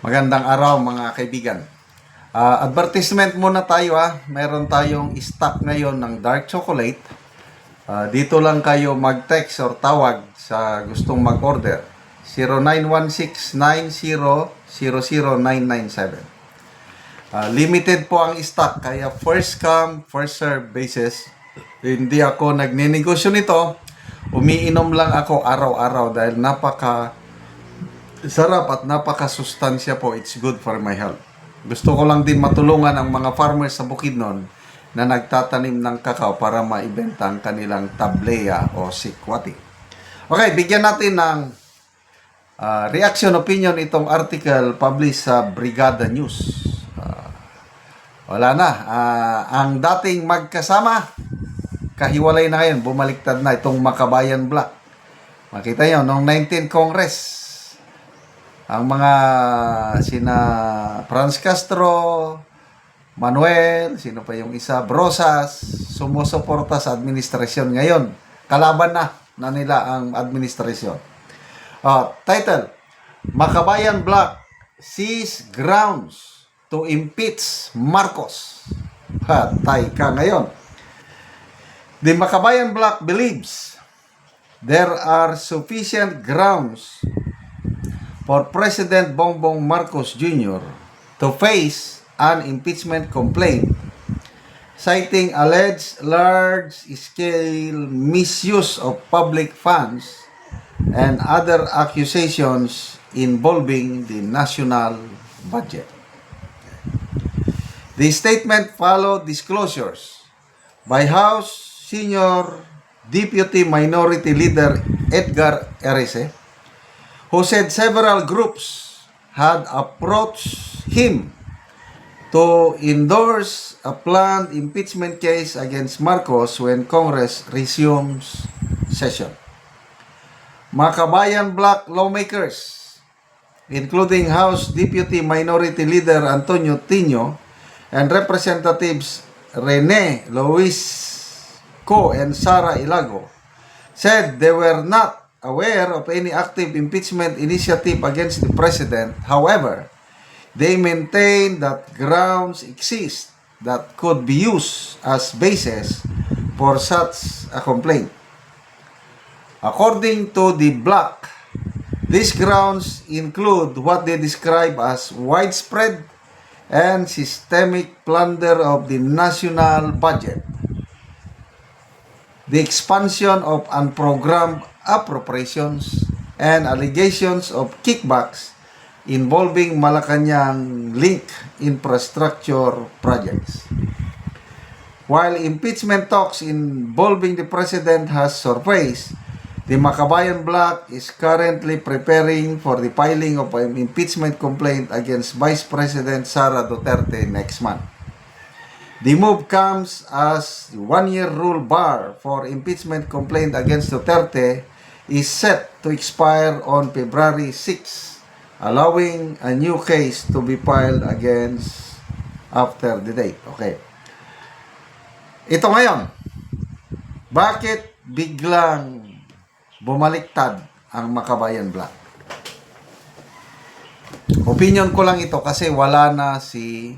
Magandang araw mga kaibigan. Advertisement muna tayo Meron tayong stock ngayon ng dark chocolate. Dito lang kayo mag-text or tawag sa gustong mag-order. 0916-9000-997. Limited po ang stock kaya first come, first serve basis. Hindi ako nagninegosyo nito. Umiinom lang ako araw-araw dahil sarap at napakasustansya po. It's good for my health. Gusto ko lang din matulungan ang mga farmers sa Bukidnon na nagtatanim ng kakao para maibenta ang kanilang tableya o sikwati. Okay, bigyan natin ng reaction opinion itong article published sa Brigada News. Wala na. Ang dating magkasama, kahiwalay na ngayon, bumaliktad na itong Makabayan Black. Makita nyo, noong 19th Congress, ang mga sina Franz Castro, Manuel, sino pa yung isa, Brosas, sumusuporta sa administrasyon ngayon. Kalaban na nila ang administrasyon. Title, Makabayan Black sees grounds to impeach Marcos. Patay ka ngayon. The Makabayan Black believes there are sufficient grounds for President Bongbong Marcos Jr. to face an impeachment complaint, citing alleged large-scale misuse of public funds and other accusations involving the national budget. The statement followed disclosures by House Senior Deputy Minority Leader Edgar Erese, who said several groups had approached him to endorse a planned impeachment case against Marcos when Congress resumes session. Makabayan Black lawmakers, including House Deputy Minority Leader Antonio Tino and Representatives Rene Luis Co and Sara Ilago, said they were not aware of any active impeachment initiative against the president. However, they maintain that grounds exist that could be used as basis for such a complaint. According to the Black, these grounds include what they describe as widespread and systemic plunder of the national budget, the expansion of unprogrammed appropriations, and allegations of kickbacks involving Malacanang linked infrastructure projects. While impeachment talks involving the president has surfaced, the Makabayan Black is currently preparing for the filing of an impeachment complaint against Vice President Sara Duterte next month. The move comes as the one-year rule bar for impeachment complaint against Duterte is set to expire on February 6, allowing a new case to be filed against after the date. Okay. Ito ngayon, bakit biglang bumaliktad ang Makabayan Black? Opinion ko lang ito kasi wala na si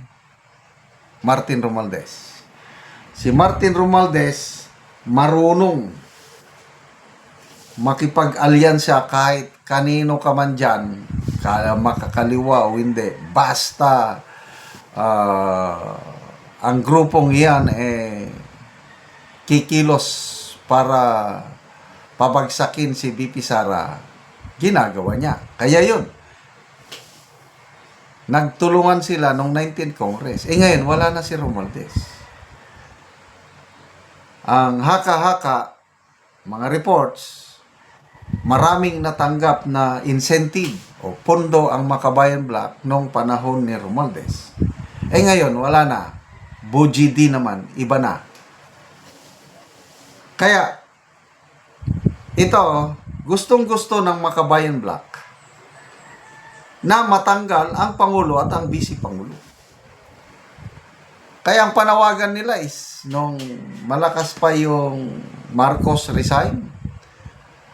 Martin Romualdez. Si Martin Romualdez marunong makipag-alyansya kahit kanino ka man dyan, makakaliwa o hindi. Basta ang grupong iyan kikilos para pabagsakin si VP Sara, ginagawa niya. Kaya yun, nagtulungan sila noong 19th Congress. Ngayon, wala na si Romualdez. Ang haka-haka, mga reports, maraming natanggap na incentive o pondo ang Makabayan Black noong panahon ni Romualdez. Ngayon, wala na. BUGD naman, iba na. Kaya, ito, gustong-gusto ng Makabayan Black na matanggal ang Pangulo at ang Vice Pangulo. Kaya ang panawagan nila is, nung malakas pa yung Marcos resign,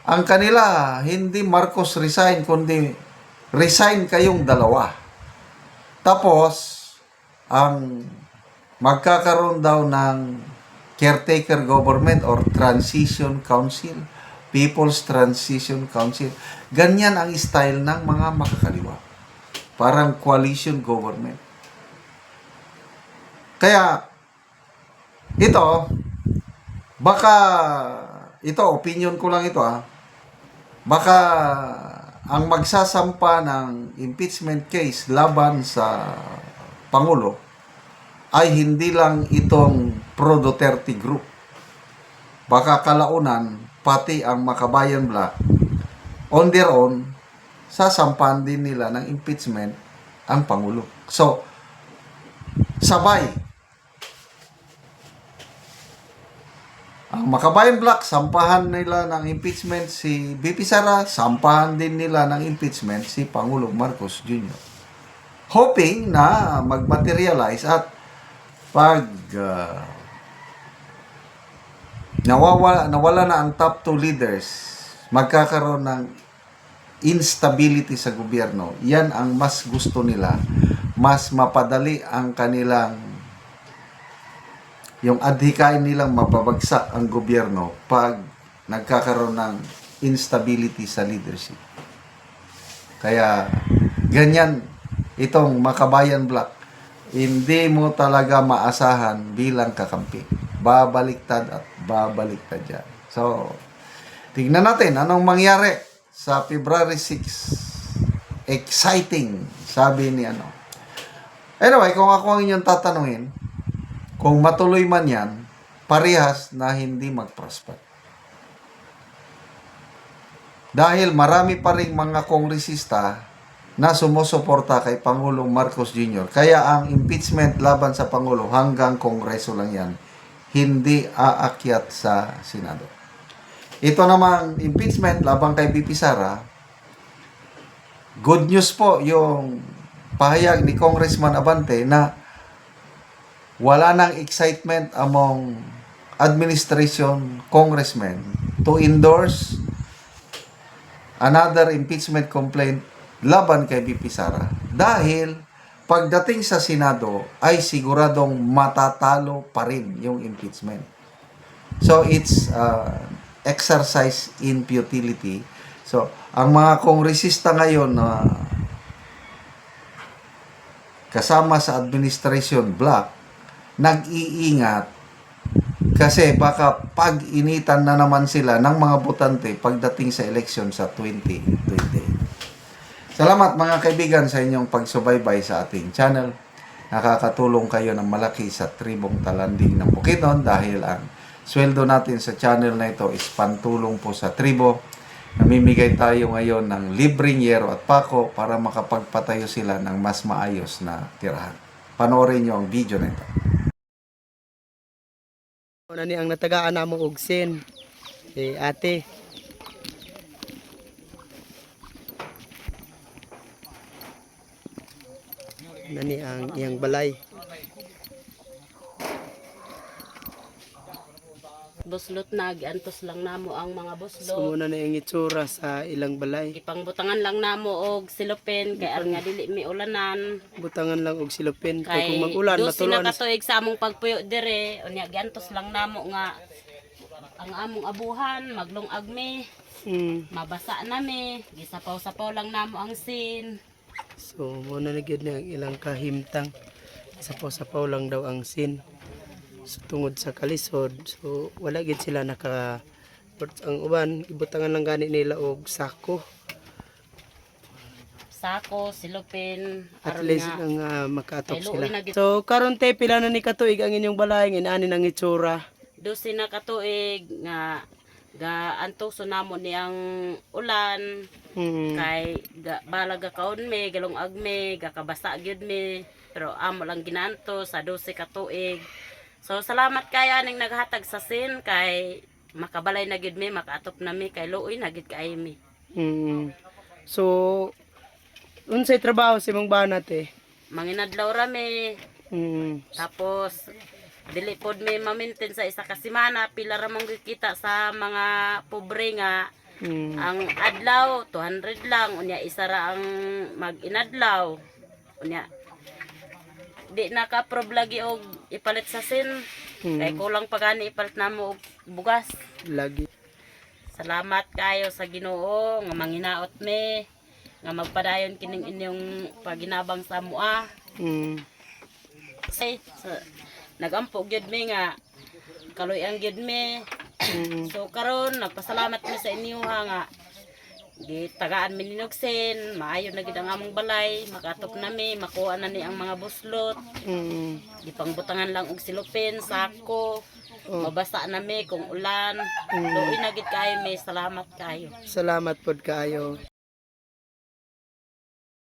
ang kanila, hindi Marcos resign, kundi resign kayong dalawa. Tapos, ang magkakaroon daw ng caretaker government or transition council, People's Transition Council. Ganyan ang style ng mga makakaliwa. Parang coalition government. Kaya, ito, baka, ito, opinion ko lang ito baka ang magsasampa ng impeachment case laban sa Pangulo ay hindi lang itong pro-Duterte group. Baka kalaunan, pati ang Makabayan Black, on their own, sasampan din nila ng impeachment ang Pangulo. So, sabay. Ang Makabayan Black, sampahan nila ng impeachment si BP Sara, sampahan din nila ng impeachment si Pangulo Marcos Jr. Hoping na mag-materialize at pag nawala na ang top 2 leaders, magkakaroon ng instability sa gobyerno. Yan ang mas gusto nila. Mas mapadali ang kanilang yung adhikain nilang mapabagsak ang gobyerno pag nagkakaroon ng instability sa leadership. Kaya ganyan itong Makabayan Black, hindi mo talaga maasahan bilang kakampi. Babaliktad at babaliktad yan. So, tignan natin anong mangyari sa February 6. Exciting, sabi ni ano. Anyway, kung ako ang inyong tatanungin, kung matuloy man yan, parehas na hindi mag-prosper. Dahil marami pa rin mga kongresista na sumusuporta kay Pangulong Marcos Jr. Kaya ang impeachment laban sa Pangulo hanggang Kongreso lang yan, hindi aakyat sa Senado. Ito namang impeachment laban kay BP Sara, good news po yung pahayag ni Congressman Abante na wala nang excitement among administration congressmen to endorse another impeachment complaint laban kay BP Sara dahil pagdating sa Senado ay siguradong matatalo pa rin yung impeachment. So it's exercise in futility. So ang mga kongresista ngayon na kasama sa administration block nag-iingat kasi baka pag-initan na naman sila ng mga botante pagdating sa election sa 2028. Salamat mga kaibigan sa inyong pagsubaybay sa ating channel. Nakakatulong kayo ng malaki sa tribong Talanding ng Bukidnon dahil ang sweldo natin sa channel na ito is pantulong po sa tribo. Namimigay tayo ngayon ng libreng yero at pako para makapagpatayo sila ng mas maayos na tirahan. Panoorin nyo ang video na ito. Ano ni ang natagaan na mong ugsin ate nani ang iyang balay Buslot na, giantos lang namo ang mga buslot. so muna na yung itsura sa ilang balay Ipangbutangan lang namo og silopin kay aron nga dili mi ulanan. butangan lang og silupin kay Kay kung mag-ulan dosi matuluan na katuig sa among pagpuyo dire, unya giantos lang namo nga ang among abuhan maglungag mi, mabasa na mi, gisapaw-sapaw lang namo ang sin. so muna na gyud na ang ilang kahimtang sapaw-sapaw lang daw ang sin so, tungod sa kalisod so wala gid sila naka ang uban ibutangan lang gani nila og sako Silopin, at aron least nga ang makaatok Kay sila luoy na gid- so karon te pila na ni katuig ang inyong balay ngin-ani nang itsura dosi na katuig nga gaantos namo ni ang ulan. Kay balaga kaon mi galong agme gakabasa gyud mi pero amo lang ginanto sa 12 ka tuig. So salamat kayo aning naghatag sa sin kay makabalay na gyud mi makaatop na mi kay luoy na gyud kay mi. So unsay trabaho sa imong banat eh Manginadlaw ra mi tapos dili pod mi ma-maintain sa isa ka semana pila ra mong gikita sa mga pobre nga. Ang adlaw 200 lang unya isa ra ang mag-inadlaw unya di naka-approve lagi og ipalit sa sin. Kay kulang pa gani ipalit namo og bugas. Lagi. Salamat kayo sa Ginoo nga manginaot me nga magpadayon kining inyong paginabang sa mua. Say, nagampo gyud mi nga kaluyan gyud mi. So karon nagpasalamat mi sa inyo ha nga gitagaan mi ninugsen, maayo na gid ang among balay, makatop na mi, makuha na ni ang mga buslot. Gipangbutangan lang og silupin, sako. Mabasa na mi kung ulan. Luoy na gid kayo mi, salamat kayo. Salamat pod kaayo.